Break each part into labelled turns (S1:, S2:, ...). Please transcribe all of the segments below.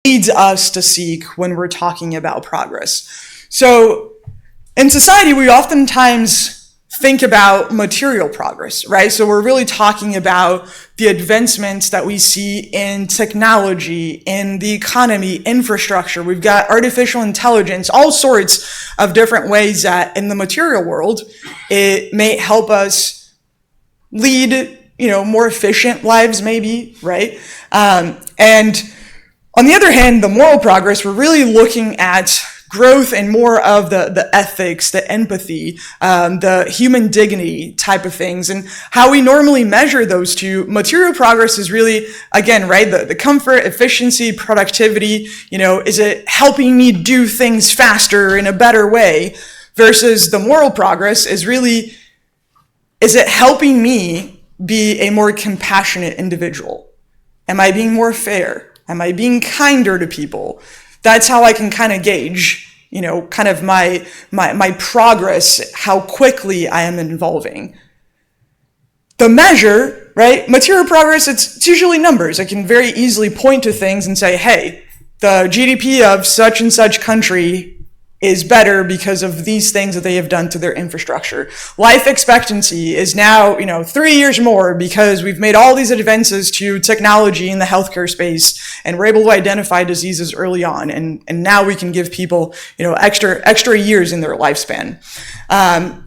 S1: leads us to seek when we're talking about progress. So in society, we oftentimes think about material progress, right? So we're really talking about the advancements that we see in technology, in the economy, infrastructure. We've got artificial intelligence, all sorts of different ways that in the material world, it may help us lead, more efficient lives maybe, right? And on the other hand, the moral progress, we're really looking at growth and more of the ethics, the empathy, the human dignity type of things, and how we normally measure those two. Material progress is really, again, right, the comfort, efficiency, productivity, is it helping me do things faster in a better way, versus the moral progress is really, is it helping me be a more compassionate individual? Am I being more fair? Am I being kinder to people? That's how I can kind of gauge, kind of my progress, how quickly I am evolving. The measure, right? Material progress, it's usually numbers. I can very easily point to things and say, hey, the GDP of such and such country is better because of these things that they have done to their infrastructure. Life expectancy is now, 3 years more because we've made all these advances to technology in the healthcare space, and we're able to identify diseases early on, and now we can give people, extra years in their lifespan.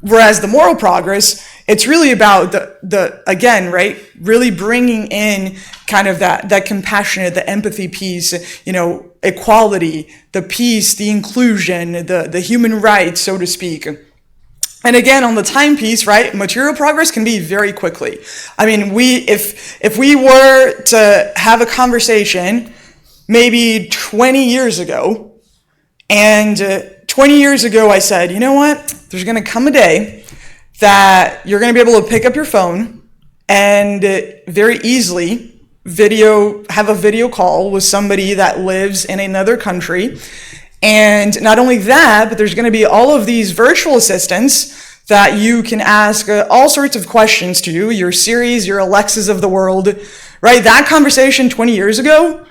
S1: Whereas the moral progress, it's really about the again, right, really bringing in kind of that compassionate, the empathy piece, equality, the peace, the inclusion, the human rights, so to speak. And again, on the time piece, right, material progress can be very quickly. I mean, if we were to have a conversation maybe 20 years ago, and 20 years ago I said, you know what, there's going to come a day that you're going to be able to pick up your phone and very easily have a video call with somebody that lives in another country. And not only that, but there's going to be all of these virtual assistants that you can ask all sorts of questions to, your Siris, your Alexas of the world, right? That conversation 20 years ago,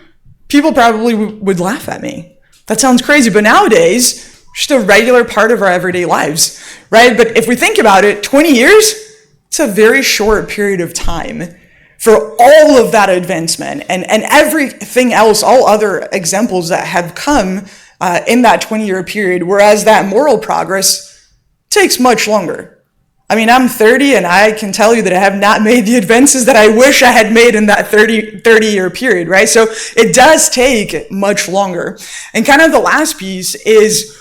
S1: people probably would laugh at me. That sounds crazy, but nowadays, just a regular part of our everyday lives, right? But if we think about it, 20 years, it's a very short period of time for all of that advancement and everything else, all other examples that have come in that 20-year period, whereas that moral progress takes much longer. I mean, I'm 30, and I can tell you that I have not made the advances that I wish I had made in that 30-year period, right? So it does take much longer. And kind of the last piece is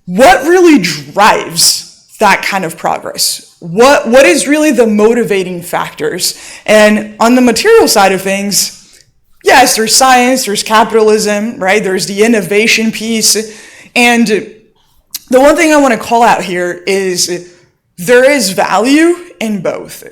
S1: what really drives that kind of progress? What is really the motivating factors? And on the material side of things, yes, there's science, there's capitalism, right? There's the innovation piece. And the one thing I want to call out here is there is value in both.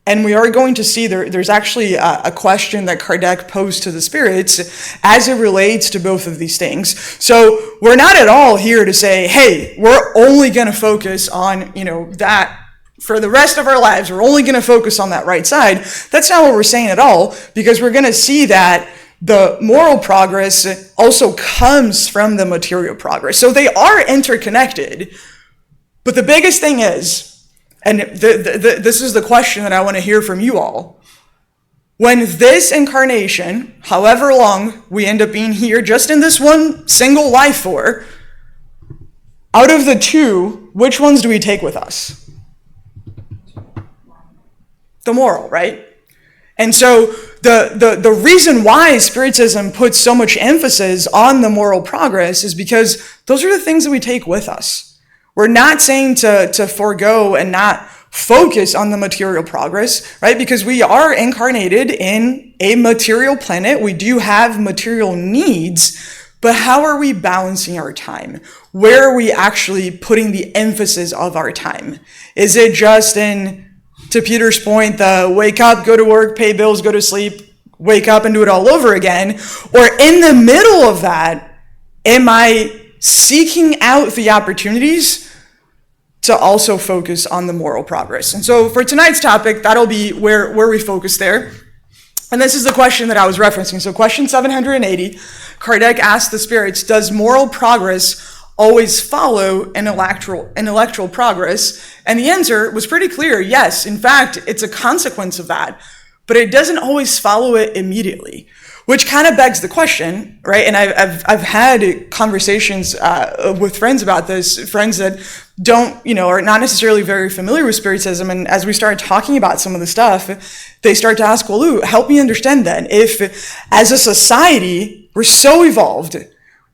S1: And we are going to see there's actually a question that Kardec posed to the spirits as it relates to both of these things. So we're not at all here to say, hey, we're only going to focus on, that for the rest of our lives. We're only going to focus on that right side. That's not what we're saying at all, because we're going to see that the moral progress also comes from the material progress. So they are interconnected. But the biggest thing is, and this is the question that I want to hear from you all. When this incarnation, however long we end up being here, just in this one single life for, out of the two, which ones do we take with us? The moral, right? And so the reason why Spiritism puts so much emphasis on the moral progress is because those are the things that we take with us. We're not saying to forego and not focus on the material progress, right? Because we are incarnated in a material planet. We do have material needs, but how are we balancing our time? Where are we actually putting the emphasis of our time? Is it just in, to Peter's point, the wake up, go to work, pay bills, go to sleep, wake up and do it all over again? Or in the middle of that, am I seeking out the opportunities to also focus on the moral progress? And so for tonight's topic, that'll be where we focus there. And this is the question that I was referencing. So question 780, Kardec asked the spirits, does moral progress always follow intellectual progress? And the answer was pretty clear. Yes, in fact, it's a consequence of that, but it doesn't always follow it immediately, which kind of begs the question, right? And I've had conversations with friends about this, friends that don't, are not necessarily very familiar with Spiritism. And as we started talking about some of the stuff, they start to ask, well, Lou, help me understand then. If as a society, we're so evolved,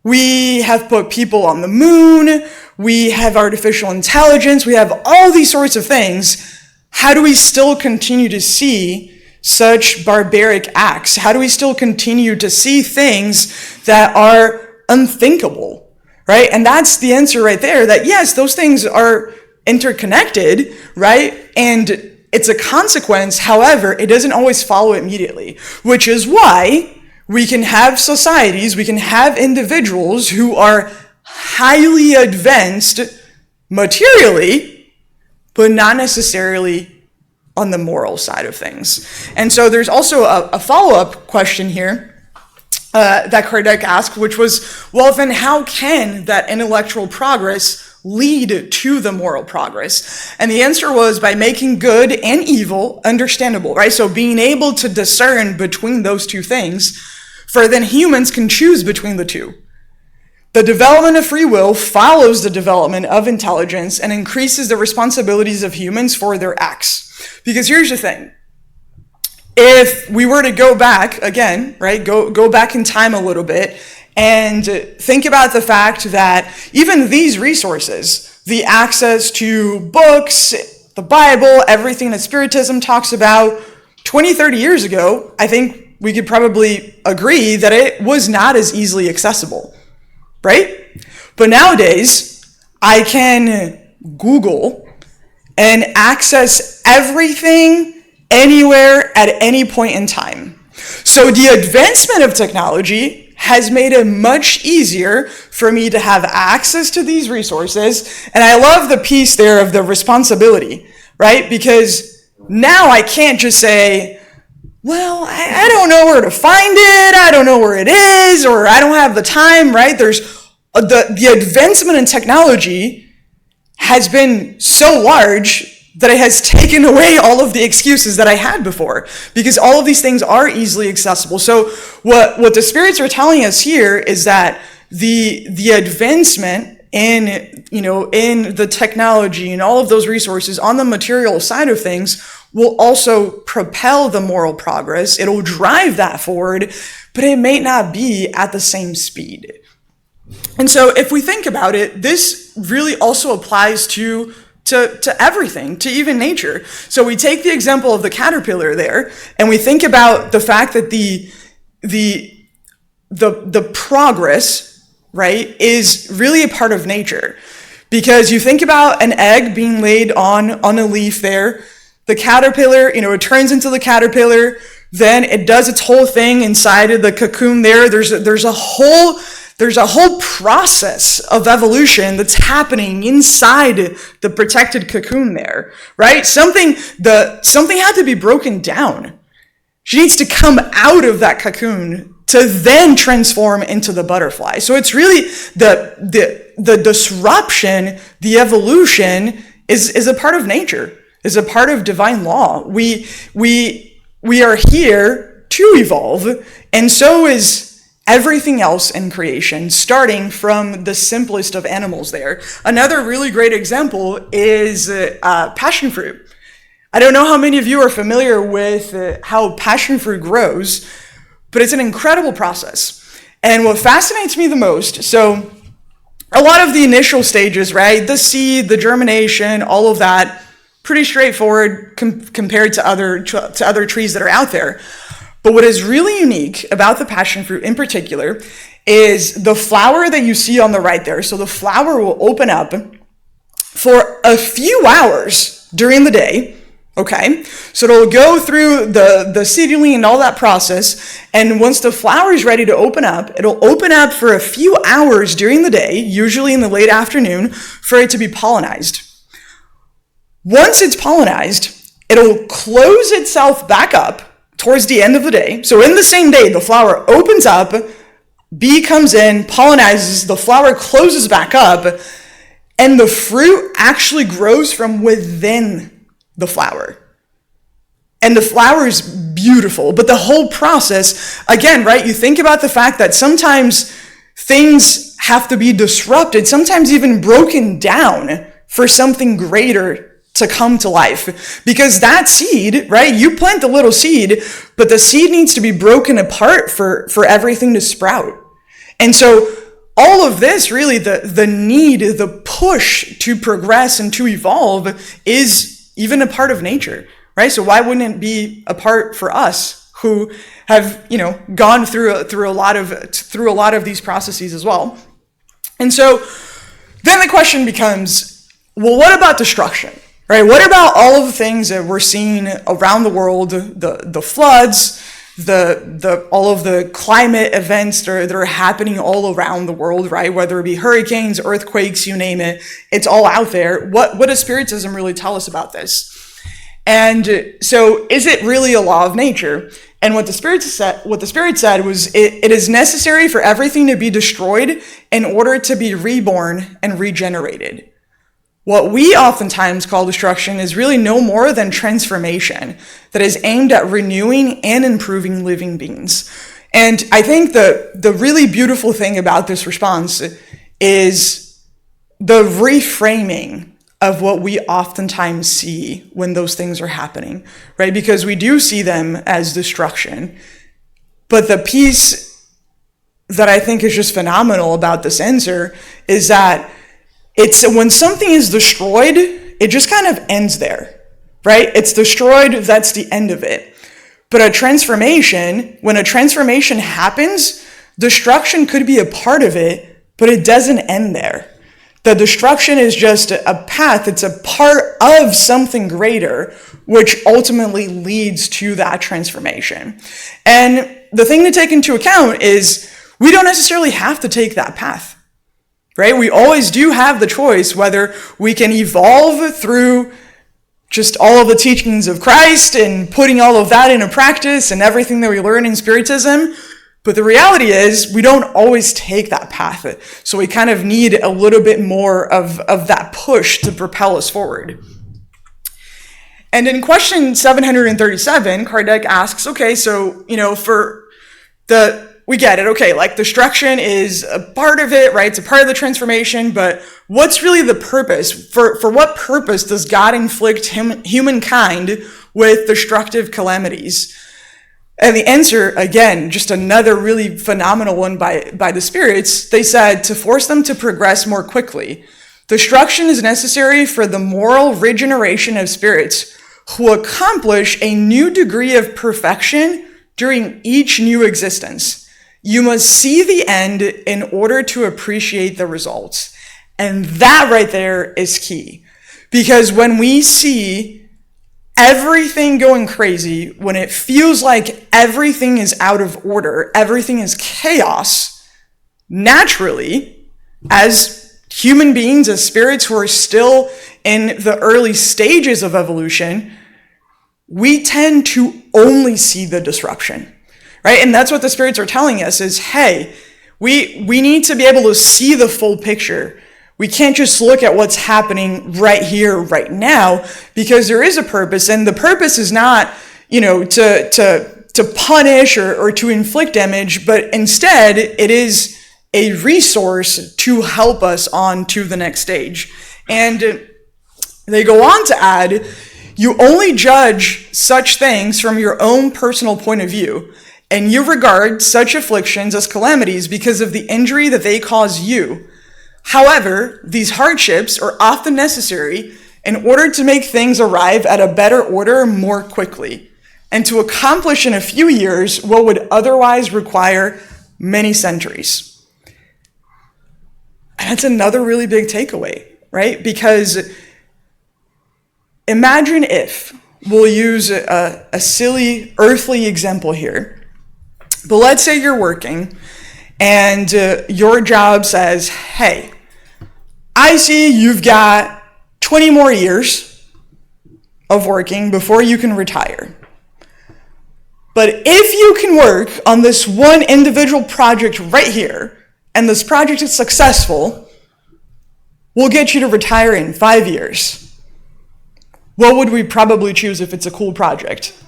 S1: we have put people on the moon, we have artificial intelligence, we have all these sorts of things, how do we still continue to see such barbaric acts? How do we still continue to see things that are unthinkable, right? And that's the answer right there, that yes, those things are interconnected, right? And it's a consequence. However, it doesn't always follow immediately, which is why we can have societies, we can have individuals who are highly advanced materially, but not necessarily on the moral side of things. And so there's also a follow-up question here that Kardec asked, which was, well, then how can that intellectual progress lead to the moral progress? And the answer was by making good and evil understandable, right? So being able to discern between those two things, for then humans can choose between the two. The development of free will follows the development of intelligence and increases the responsibilities of humans for their acts. Because here's the thing. If we were to go back again, right, go back in time a little bit and think about the fact that even these resources, the access to books, the Bible, everything that Spiritism talks about, 20, 30 years ago, I think we could probably agree that it was not as easily accessible, right? But nowadays, I can Google and access everything anywhere at any point in time. So the advancement of technology has made it much easier for me to have access to these resources. And I love the piece there of the responsibility, right? Because now I can't just say, well, I don't know where to find it, I don't know where it is, or I don't have the time, right? There's the advancement in technology has been so large that it has taken away all of the excuses that I had before, because all of these things are easily accessible. So what the spirits are telling us here is that the advancement in the technology and all of those resources on the material side of things will also propel the moral progress. It'll drive that forward, but it may not be at the same speed. And so if we think about it, this really also applies to everything, to even nature. So we take the example of the caterpillar there, and we think about the fact that the progress, right, is really a part of nature. Because you think about an egg being laid on a leaf there, the caterpillar, it turns into the caterpillar, then it does its whole thing inside of the cocoon there. There's a whole process of evolution that's happening inside the protected cocoon there, right? Something had to be broken down. She needs to come out of that cocoon to then transform into the butterfly. So it's really the disruption, the evolution is a part of nature, is a part of divine law. We are here to evolve, and so is everything else in creation, starting from the simplest of animals there. Another really great example is passion fruit. I don't know how many of you are familiar with how passion fruit grows, but it's an incredible process. And what fascinates me the most, so a lot of the initial stages, right, the seed, the germination, all of that, pretty straightforward compared to other trees that are out there. But what is really unique about the passion fruit in particular is the flower that you see on the right there. So the flower will open up for a few hours during the day, okay? So it'll go through the seedling and all that process, and once the flower is ready to open up, it'll open up for a few hours during the day, usually in the late afternoon, for it to be pollinized. Once it's pollinized, it'll close itself back up towards the end of the day, so in the same day, the flower opens up, bee comes in, pollinizes, the flower closes back up, and the fruit actually grows from within the flower. And the flower is beautiful, but the whole process, again, right, you think about the fact that sometimes things have to be disrupted, sometimes even broken down for something greater to come to life. Because that seed, right, you plant the little seed, but the seed needs to be broken apart for everything to sprout. And so all of this, really, the need, the push to progress and to evolve is even a part of nature. Right? So why wouldn't it be a part for us who have, gone through a lot of these processes as well? And so then the question becomes, well, what about destruction? Right? What about all of the things that we're seeing around the world, the floods, all of the climate events that are happening all around the world, right? Whether it be hurricanes, earthquakes, you name it, it's all out there. What does Spiritism really tell us about this? And so is it really a law of nature? And what the Spirit said was it is necessary for everything to be destroyed in order to be reborn and regenerated. What we oftentimes call destruction is really no more than transformation that is aimed at renewing and improving living beings. And I think the really beautiful thing about this response is the reframing of what we oftentimes see when those things are happening, right? Because we do see them as destruction. But the piece that I think is just phenomenal about this answer is that it's when something is destroyed, it just kind of ends there, right? It's destroyed, that's the end of it. But when a transformation happens, destruction could be a part of it, but it doesn't end there. The destruction is just a path. It's a part of something greater, which ultimately leads to that transformation. And the thing to take into account is we don't necessarily have to take that path, right? We always do have the choice whether we can evolve through just all of the teachings of Christ and putting all of that into practice and everything that we learn in Spiritism. But the reality is we don't always take that path. So we kind of need a little bit more of that push to propel us forward. And in question 737, Kardec asks, okay, so, we get it. Okay, like destruction is a part of it, right? It's a part of the transformation, but what's really the purpose? For what purpose does God inflict humankind with destructive calamities? And the answer, again, just another really phenomenal one by the spirits, they said to force them to progress more quickly. Destruction is necessary for the moral regeneration of spirits who accomplish a new degree of perfection during each new existence. You must see the end in order to appreciate the results. And that right there is key. Because when we see everything going crazy, when it feels like everything is out of order, everything is chaos, naturally, as human beings, as spirits who are still in the early stages of evolution, we tend to only see the disruption, right? And that's what the spirits are telling us is, hey, we need to be able to see the full picture. We can't just look at what's happening right here, right now, because there is a purpose, and the purpose is not, to punish or to inflict damage, but instead it is a resource to help us on to the next stage. And they go on to add, you only judge such things from your own personal point of view, and you regard such afflictions as calamities because of the injury that they cause you. However, these hardships are often necessary in order to make things arrive at a better order more quickly, and to accomplish in a few years what would otherwise require many centuries. And that's another really big takeaway, right? Because imagine if, we'll use a silly earthly example here, but let's say you're working and your job says, hey, I see you've got 20 more years of working before you can retire. But if you can work on this one individual project right here, and this project is successful, we'll get you to retire in 5 years. What would we probably choose if it's a cool project?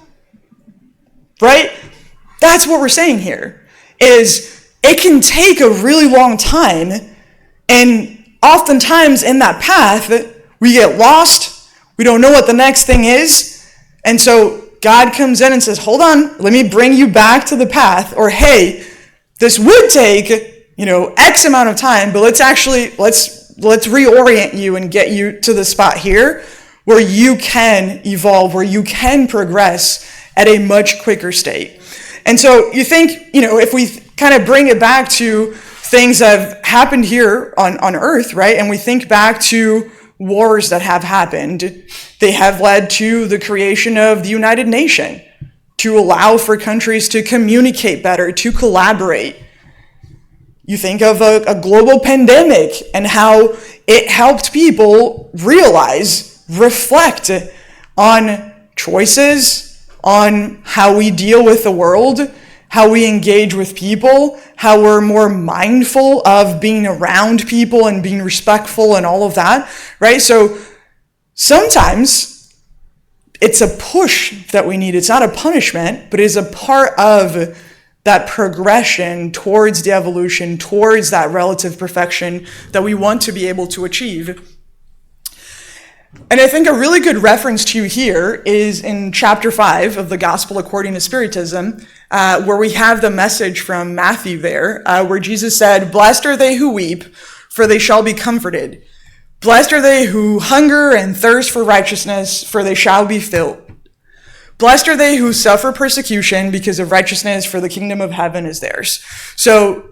S1: Right? That's what we're saying here, is it can take a really long time, and oftentimes in that path, we get lost, we don't know what the next thing is, and so God comes in and says, hold on, let me bring you back to the path, or hey, this would take, X amount of time, but let's reorient you and get you to the spot here where you can evolve, where you can progress at a much quicker state. And so you think, if we kind of bring it back to things that have happened here on earth, right? And we think back to wars that have happened, they have led to the creation of the United Nations to allow for countries to communicate better, to collaborate. You think of a global pandemic and how it helped people realize, reflect on choices, on how we deal with the world, how we engage with people, how we're more mindful of being around people and being respectful and all of that, right? So sometimes it's a push that we need. It's not a punishment, but it is a part of that progression towards the evolution, towards that relative perfection that we want to be able to achieve. And I think a really good reference to here is in chapter 5 of the Gospel According to Spiritism, where we have the message from Matthew there, where Jesus said, "Blessed are they who weep, for they shall be comforted. Blessed are they who hunger and thirst for righteousness, for they shall be filled. Blessed are they who suffer persecution because of righteousness, for the kingdom of heaven is theirs." So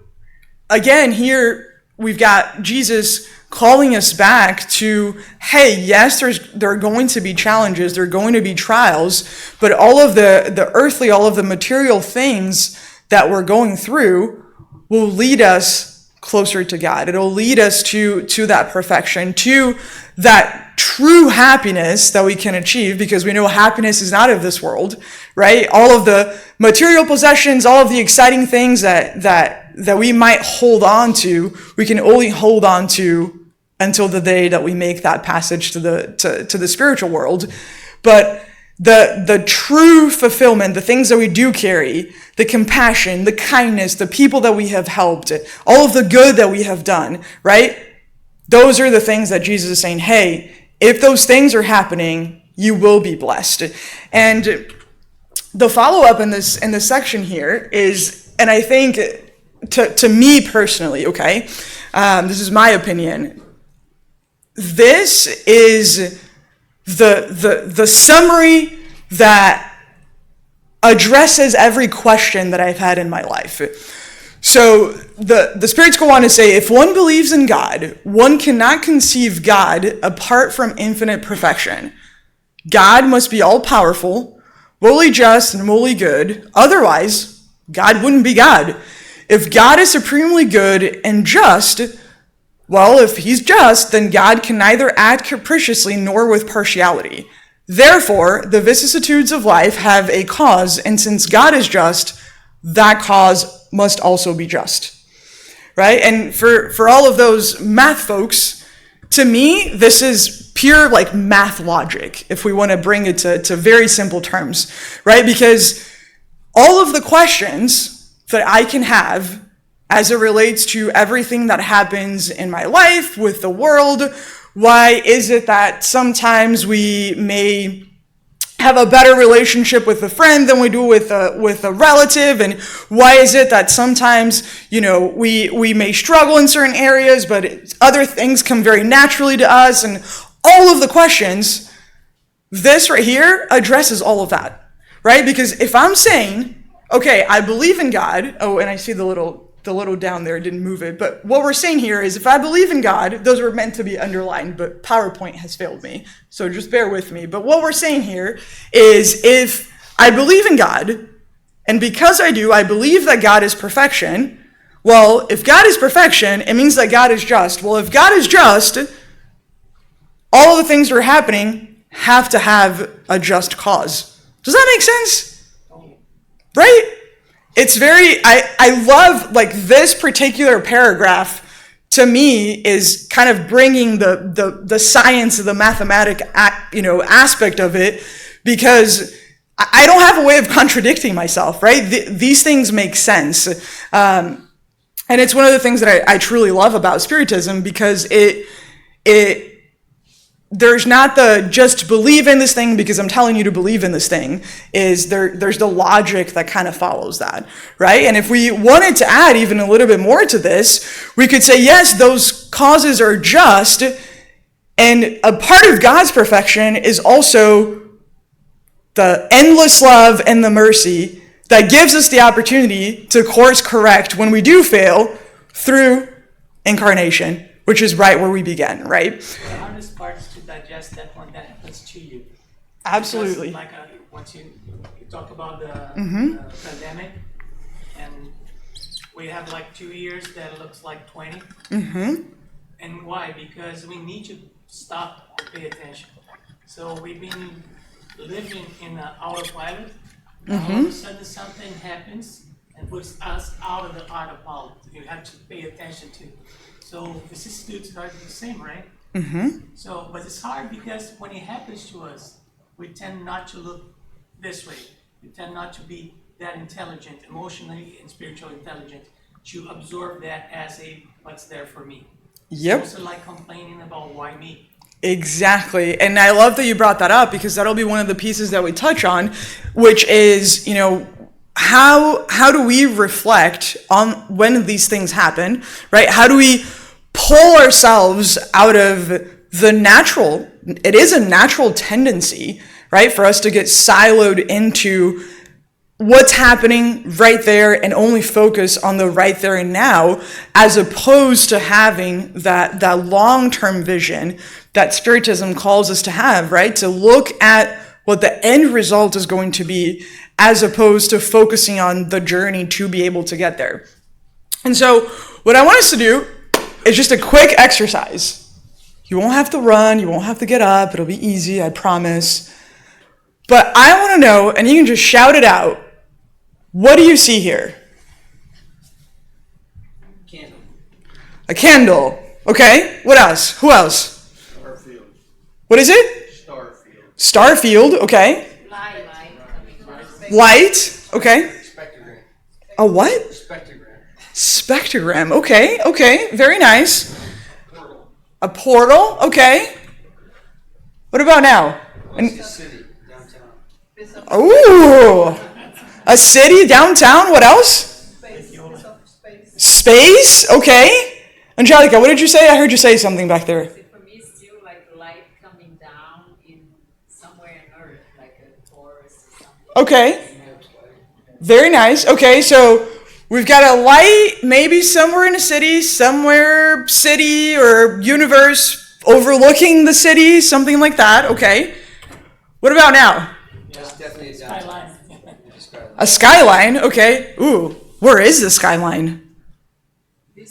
S1: again, here we've got Jesus calling us back to, hey, yes, there are going to be challenges, there are going to be trials, but all of the earthly, all of the material things that we're going through will lead us closer to God. It'll lead us to that perfection, to that true happiness that we can achieve, because we know happiness is not of this world, right? All of the material possessions, all of the exciting things that we might hold on to, we can only hold on to until the day that we make that passage to the spiritual world. But the true fulfillment, the things that we do carry, the compassion, the kindness, the people that we have helped, all of the good that we have done, right? Those are the things that Jesus is saying, hey, if those things are happening, you will be blessed. And the follow-up in this section here is, and I think to me personally, okay, this is my opinion, this is the summary that addresses every question that I've had in my life. So the spirits go on to say, if one believes in God, one cannot conceive God apart from infinite perfection. God must be all-powerful, wholly just, and wholly good. Otherwise, God wouldn't be God. If God is supremely good and just, well, if he's just, then God can neither act capriciously nor with partiality. Therefore, the vicissitudes of life have a cause, and since God is just, that cause must also be just. Right? And for all of those math folks, to me, this is pure math logic, if we want to bring it to very simple terms, right? Because all of the questions that I can have as it relates to everything that happens in my life, with the world, why is it that sometimes we may have a better relationship with a friend than we do with a relative, and why is it that sometimes we may struggle in certain areas, but other things come very naturally to us, and all of the questions, this right here addresses all of that, right? Because if I'm saying, okay, I believe in God, oh, and I see the little down there, didn't move it, but what we're saying here is if I believe in God, those were meant to be underlined, but PowerPoint has failed me, so just bear with me. But what we're saying here is if I believe in God, and because I do, I believe that God is perfection, well, if God is perfection, it means that God is just. Well, if God is just, all of the things that are happening have to have a just cause. Does that make sense? right? It's very, I love, like, this particular paragraph to me is kind of bringing the science, the mathematic, aspect of it, because I don't have a way of contradicting myself, right? These things make sense. And it's one of the things that I truly love about Spiritism, because there's not the just believe in this thing because I'm telling you to believe in this thing. There's the logic that kind of follows that, right? And if we wanted to add even a little bit more to this, we could say, yes, those causes are just, and a part of God's perfection is also the endless love and the mercy that gives us the opportunity to course correct when we do fail through incarnation, which is right where we begin, right?
S2: The hardest part is to digest that when that happens to you.
S1: Absolutely.
S2: Because, once you talk about the pandemic, and we have 2 years that looks like 20. And why? Because we need to stop and pay attention. So we've been living in an autopilot. All of a sudden something happens and puts us out of the autopilot. You have to pay attention to. So vicissitudes are the same, right? So, but it's hard because when it happens to us, we tend not to look this way. We tend not to be that intelligent, emotionally and spiritually intelligent, to absorb that as what's there for me.
S1: Yep.
S2: It's also like complaining about why me.
S1: Exactly. And I love that you brought that up, because that'll be one of the pieces that we touch on, which is, how do we reflect on when these things happen, right? How do we pull ourselves out of the natural, it is a natural tendency, right, for us to get siloed into what's happening right there and only focus on the right there and now, as opposed to having that long-term vision that Spiritism calls us to have, right? To look at what the end result is going to be, as opposed to focusing on the journey to be able to get there. And so what I want us to do is just a quick exercise. You won't have to run, you won't have to get up, it'll be easy, I promise. But I want to know, and you can just shout it out, what do you see here?
S2: Candle.
S1: A candle. Okay, what else? Who else?
S3: Starfield.
S1: What is it?
S3: Starfield.
S1: Starfield, okay. Light, okay.
S3: Spectrogram.
S1: A what?
S3: Spectrogram.
S1: Spectrogram, okay, very nice.
S3: Portal.
S1: A portal, okay. What about now?
S3: What's the city downtown?
S1: Ooh, a city downtown, what else? Space, okay. Angelica, what did you say? I heard you say something back there.
S4: For me, it's still like light coming down in somewhere on Earth, like a forest or something.
S1: Okay. Very nice. Okay, so we've got a light maybe somewhere in a city, city or universe overlooking the city, something like that. Okay. What about now?
S3: That's definitely a downtown.
S2: Skyline.
S1: A skyline. Okay. Ooh, where is the skyline?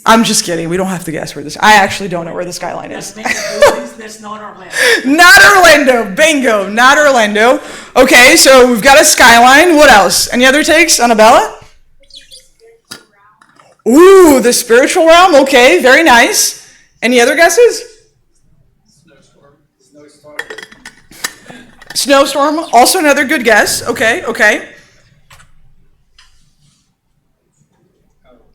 S1: I'm just kidding. We don't have to guess where this. I actually don't know where the skyline is.
S2: That's not Orlando.
S1: Not Orlando. Bingo. Not Orlando. Okay, so we've got a skyline. What else? Any other takes, Annabella? Ooh, the spiritual realm. Okay, very nice. Any other guesses?
S3: Snowstorm.
S1: Snowstorm. Also another good guess. Okay.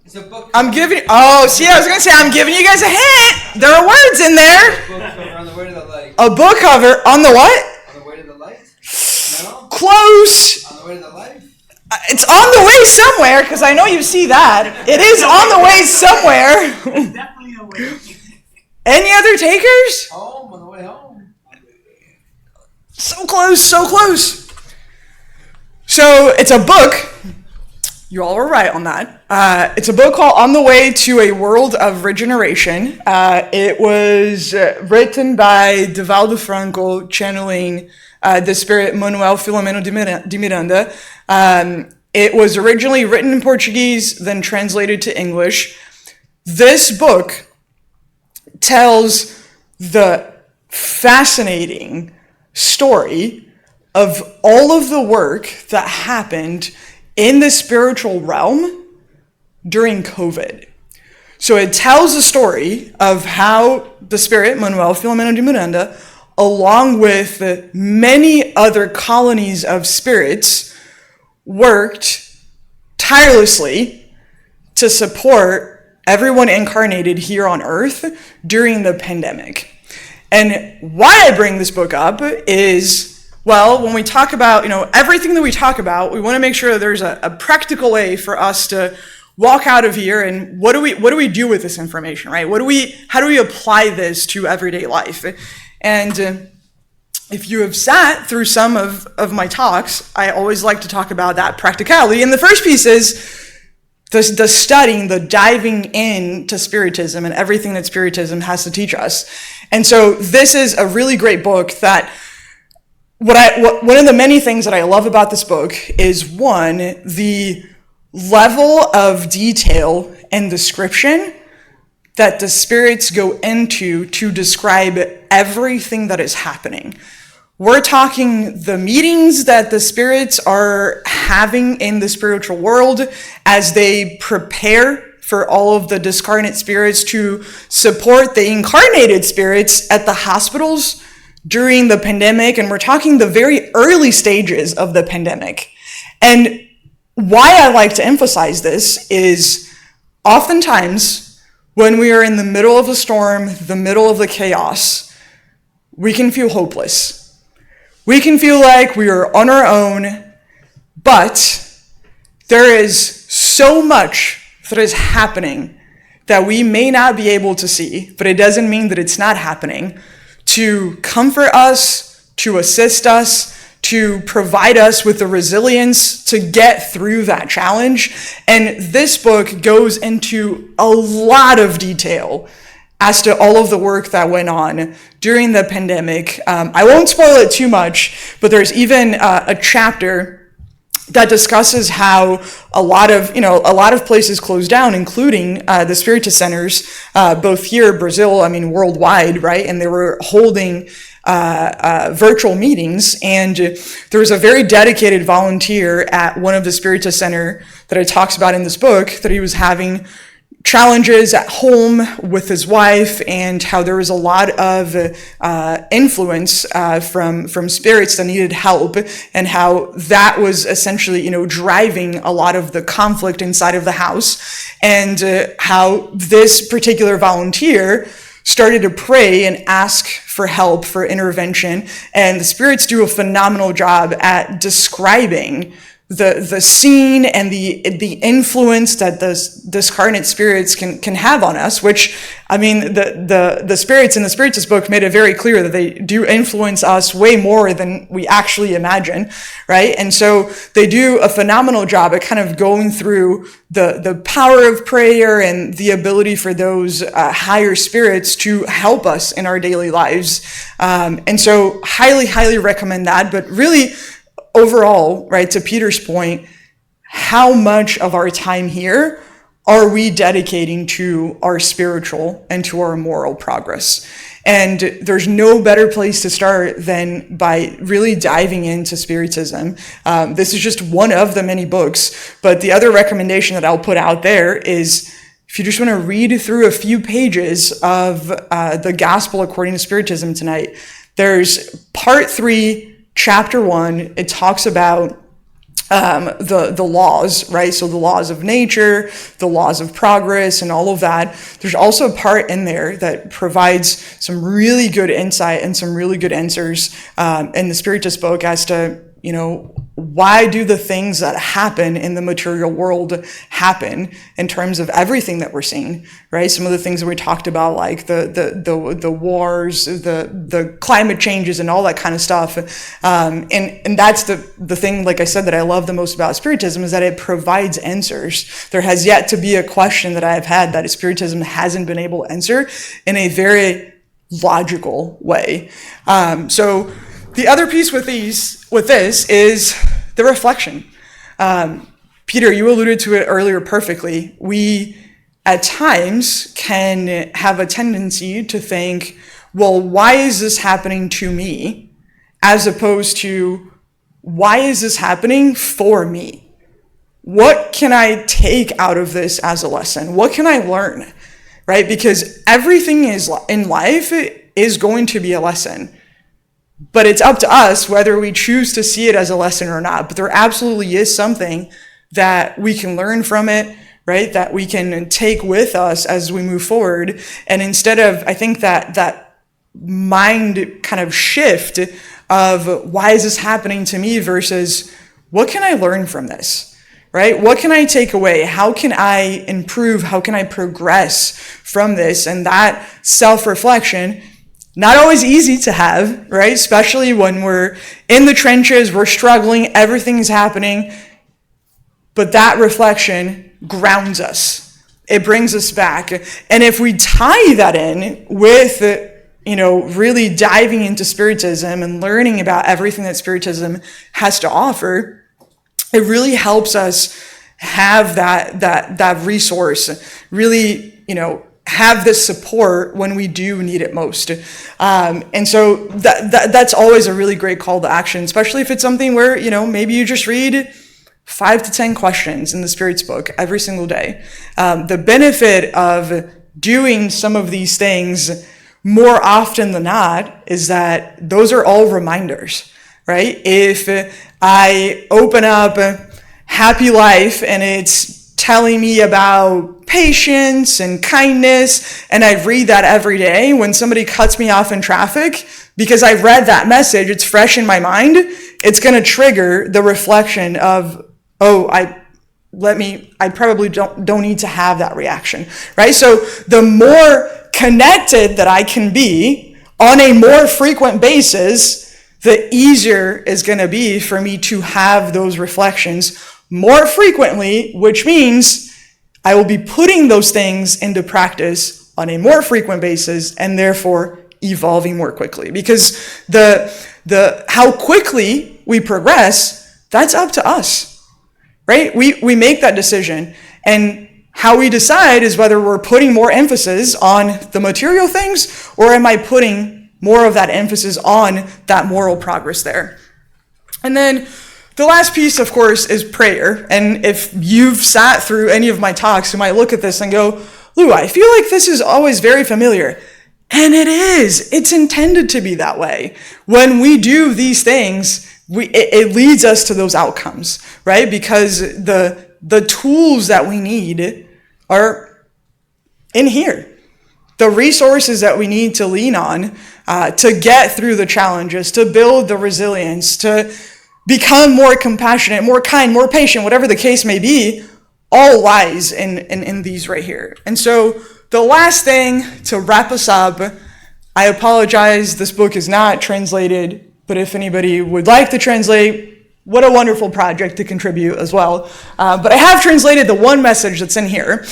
S3: It's a book.
S1: I'm giving. Oh, see, I was gonna say I'm giving you guys a hint. There are words in there.
S3: Book cover on the way to the light.
S1: A book cover on the what?
S3: On the way to the light? No?
S1: Close.
S3: On the way to the light?
S1: It's on the way somewhere, because I know you see that. It is on the way somewhere.
S2: Definitely a way.
S1: Any other takers?
S3: Home, on the way home.
S1: So close. So it's a book. You all were right on that. It's a book called On the Way to a World of Regeneration. It was written by Divaldo Franco, channeling the spirit Manuel Filomeno de Miranda. It was originally written in Portuguese, then translated to English. This book tells the fascinating story of all of the work that happened in the spiritual realm during COVID. So it tells the story of how the spirit, Manuel Filomeno de Miranda, along with many other colonies of spirits, worked tirelessly to support everyone incarnated here on Earth during the pandemic. And why I bring this book up is, well, when we talk about, everything that we talk about, we want to make sure that there's a practical way for us to walk out of here and what do we do with this information, right? How do we apply this to everyday life? And if you have sat through some of my talks, I always like to talk about that practicality. And the first piece is the studying, the diving into Spiritism and everything that Spiritism has to teach us. And so this is a really great book that one of the many things that I love about this book is, one, the level of detail and description that the spirits go into to describe everything that is happening. We're talking the meetings that the spirits are having in the spiritual world as they prepare for all of the discarnate spirits to support the incarnated spirits at the hospitals during the pandemic. And we're talking the very early stages of the pandemic. And why I like to emphasize this is oftentimes when we are in the middle of a storm, the middle of the chaos, we can feel hopeless. We can feel like we are on our own, but there is so much that is happening that we may not be able to see, but it doesn't mean that it's not happening, to comfort us, to assist us, to provide us with the resilience to get through that challenge. And this book goes into a lot of detail as to all of the work that went on during the pandemic. I won't spoil it too much, but there's even a chapter that discusses how a lot of places closed down, including the Spiritist centers, both here, Brazil, worldwide, right? And they were holding virtual meetings, and there was a very dedicated volunteer at one of the Spiritist center that it talks about in this book, that he was having challenges at home with his wife, and how there was a lot of influence from spirits that needed help, and how that was essentially driving a lot of the conflict inside of the house, and how this particular volunteer started to pray and ask for help, for intervention, and the spirits do a phenomenal job at describing the scene and the influence that the discarnate spirits can have on us, which, the spirits in the Spiritist book made it very clear that they do influence us way more than we actually imagine, right? And so they do a phenomenal job at kind of going through the power of prayer and the ability for those higher spirits to help us in our daily lives. And so highly, highly recommend that. But really, overall, right, to Peter's point, how much of our time here are we dedicating to our spiritual and to our moral progress? And there's no better place to start than by really diving into Spiritism. This is just one of the many books, but the other recommendation that I'll put out there is, if you just want to read through a few pages of the Gospel according to Spiritism tonight, there's part 3, Chapter 1, it talks about the laws, right? So the laws of nature, the laws of progress, and all of that. There's also a part in there that provides some really good insight and some really good answers in the Spiritist book as to, why do the things that happen in the material world happen in terms of everything that we're seeing, right? Some of the things that we talked about, like the wars, the climate changes, and all that kind of stuff. And that's the thing, like I said, that I love the most about Spiritism, is that it provides answers. There has yet to be a question that I've had that Spiritism hasn't been able to answer in a very logical way. So the other piece with this is the reflection. Peter, you alluded to it earlier perfectly. We, at times, can have a tendency to think, well, why is this happening to me? As opposed to, why is this happening for me? what can I take out of this as a lesson? What can I learn, right? Because everything is in life is going to be a lesson. But it's up to us whether we choose to see it as a lesson or not. But there absolutely is something that we can learn from it, right? That we can take with us as we move forward. And instead of, I think that mind kind of shift of why is this happening to me versus what can I learn from this, right? What can I take away? How can I improve? How can I progress from this? And that self-reflection, not always easy to have, right? Especially when we're in the trenches, we're struggling, everything's happening. But that reflection grounds us. It brings us back. And if we tie that in with, really diving into Spiritism and learning about everything that Spiritism has to offer, it really helps us have that resource, really, have this support when we do need it most. And so that's always a really great call to action, especially if it's something where, maybe you just read 5 to 10 questions in the Spirits book every single day. The benefit of doing some of these things more often than not is that those are all reminders, right? If I open up Happy Life and it's telling me about patience and kindness, and I read that every day when somebody cuts me off in traffic, because I read that message, it's fresh in my mind, it's going to trigger the reflection of, I probably don't need to have that reaction, right? So the more connected that I can be on a more frequent basis, the easier is going to be for me to have those reflections more frequently, which means I will be putting those things into practice on a more frequent basis and therefore evolving more quickly. Because the how quickly we progress, that's up to us, right? We make that decision, and how we decide is whether we're putting more emphasis on the material things or am I putting more of that emphasis on that moral progress there. And then the last piece, of course, is prayer. And if you've sat through any of my talks, you might look at this and go, Lou, I feel like this is always very familiar. And it is. It's intended to be that way. When we do these things, it leads us to those outcomes, right? Because the tools that we need are in here. The resources that we need to lean on to get through the challenges, to build the resilience, to become more compassionate, more kind, more patient, whatever the case may be, all lies in these right here. And so the last thing to wrap us up, I apologize, this book is not translated, but if anybody would like to translate, what a wonderful project to contribute as well. But I have translated the one message that's in here.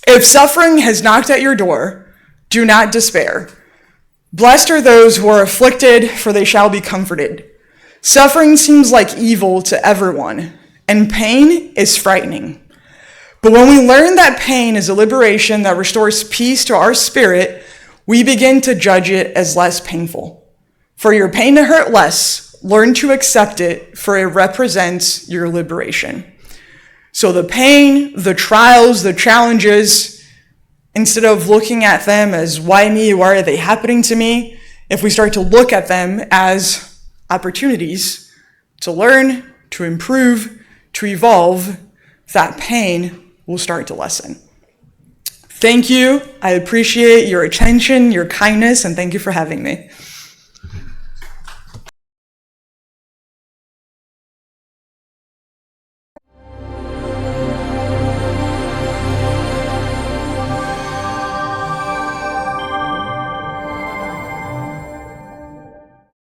S1: If suffering has knocked at your door, do not despair. Blessed are those who are afflicted, for they shall be comforted. Suffering seems like evil to everyone, and pain is frightening. But when we learn that pain is a liberation that restores peace to our spirit, we begin to judge it as less painful. For your pain to hurt less, learn to accept it, for it represents your liberation. So the pain, the trials, the challenges, instead of looking at them as why me, why are they happening to me, if we start to look at them as opportunities to learn, to improve, to evolve, that pain will start to lessen. Thank you. I appreciate your attention, your kindness, and thank you for having me.